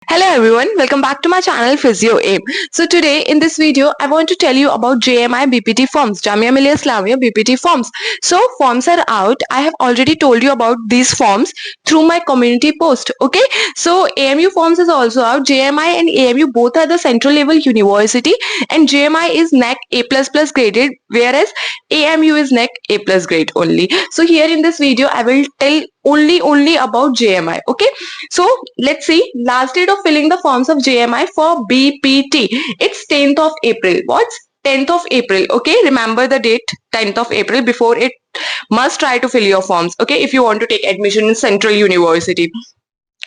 Hello everyone, welcome back to my channel Physio Aim. So today in this video I want to tell you about JMI BPT forms, Jamia Millia Islamia BPT forms. So forms are out. I have already told you about these forms through my community post. Okay, so AMU forms is also out. JMI and AMU both are the central level university, and JMI is NAC A++ graded, whereas AMU is NAC A+ grade only. So here in this video I will tell only about JMI. Okay, so let's see. Last date of filling the forms of JMI for BPT. It's 10th of April. What's 10th of April? Okay, remember the date 10th of April. Before it, must try to fill your forms. Okay, if you want to take admission in Central University.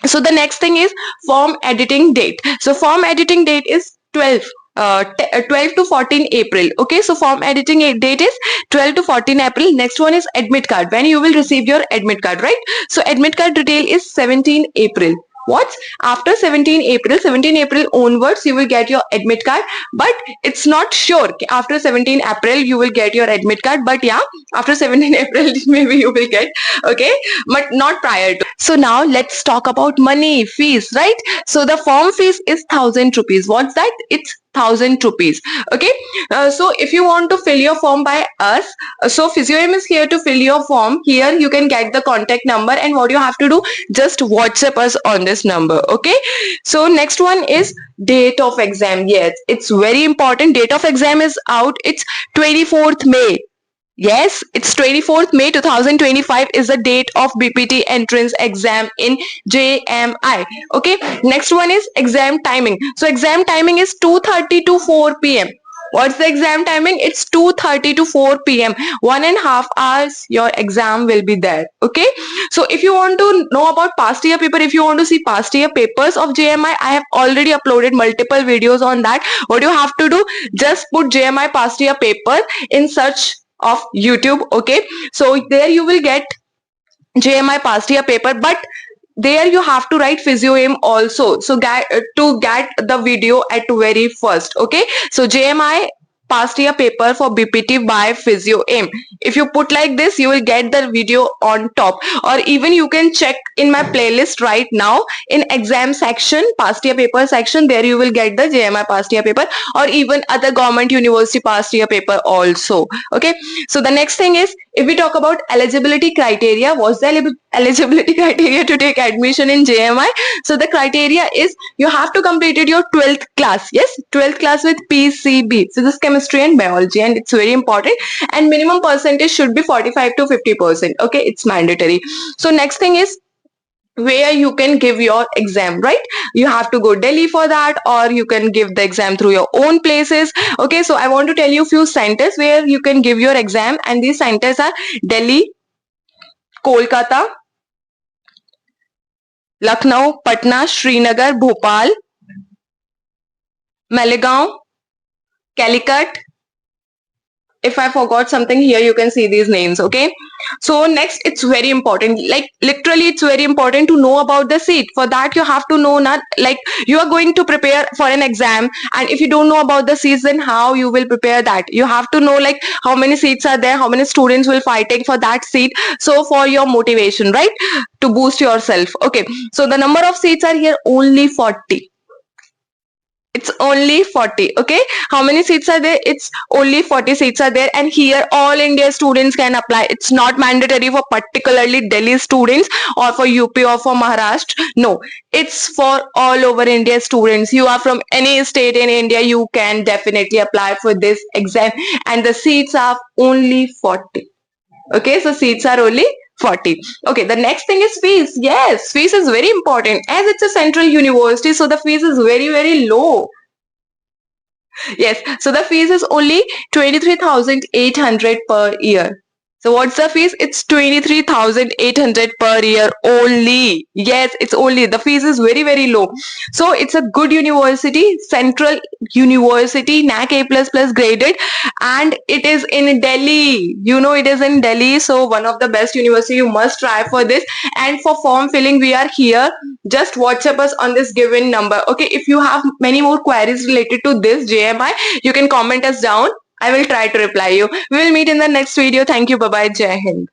So the next thing is form editing date. So form editing date is 12 to 14 April. Okay, so form editing date is 12 to 14 April. Next one is admit card. When you will receive your admit card, right? So admit card detail is 17 April. What's after 17 April onwards you will get your admit card, but it's not sure after 17 April you will get your admit card, but yeah, after 17 April maybe you will get. Okay, but not prior to. So now let's talk about money, fees, right? So the form fees is 1000 rupees. What's that? It's 1000 rupees. Okay, so if you want to fill your form by us, so PhysioAim is here to fill your form. Here you can get the contact number, and what you have to do, just WhatsApp us on this number. Okay, so next one is date of exam. Yes, it's very important. Date of exam is out. It's 24th May. Yes, it's 24th May 2025 is the date of BPT entrance exam in JMI. Okay, next one is exam timing. So exam timing is 2:30 to 4 p.m. What's the exam timing? It's 2:30 to 4 p.m. 1.5 hours your exam will be there. Okay, so if you want to know about past year paper, if you want to see past year papers of JMI, I have already uploaded multiple videos on that. What you have to do, just put JMI past year paper in search of YouTube. Okay, so there you will get JMI past year paper, but there you have to write PhysioAim also, so to get the video at very first. Okay, so JMI past year paper for BPT by PhysioAim. If you put like this, you will get the video on top, or even you can check in my playlist right now in exam section, past year paper section. There you will get the JMI past year paper, or even other government university past year paper also. Okay, so the next thing is, if we talk about eligibility criteria, what's the eligibility criteria to take admission in JMI? So the criteria is you have to completed your 12th class. Yes, 12th class with PCB, physics, chemistry and biology, and it's very important, and minimum percentage should be 45 to 50%. Okay, it's mandatory. So next thing is where you can give your exam, right? You have to go Delhi for that, or you can give the exam through your own places. Okay, so I want to tell you a few centers where you can give your exam, and these centers are Delhi, Kolkata, Lucknow, Patna, Srinagar, Bhopal, Malegaon, Calicut. If I forgot something here, you can see these names. Okay, so next, it's very important, like literally it's very important to know about the seat. For that you have to know, not like you are going to prepare for an exam, and if you don't know about the seats, then how you will prepare that? You have to know like how many seats are there, how many students will fighting for that seat, so for your motivation, right, to boost yourself. Okay, so the number of seats are here only 40. It's only 40. Okay, how many seats are there? It's only 40 seats are there, and here all India students can apply. It's not mandatory for particularly Delhi students or for UP or for Maharashtra. No, it's for all over India students. You are from any state in India, you can definitely apply for this exam, and the seats are only 40. Okay, so seats are only 40. Okay, the next thing is fees. Yes, fees is very important as it's a central university, so the fees is very low. Yes, so the fees is only 23,800 per year. So what's the fees? It's 23,800 per year only. Yes, it's only. The fees is very low. So it's a good university, Central University, NAC A++ graded, and it is in Delhi. You know, it is in Delhi. So one of the best university. You must try for this. And for form filling, we are here. Just WhatsApp us on this given number. Okay, if you have many more queries related to this JMI, you can comment us down. I will try to reply you. We will meet in the next video. Thank you. Bye-bye. Jai Hind.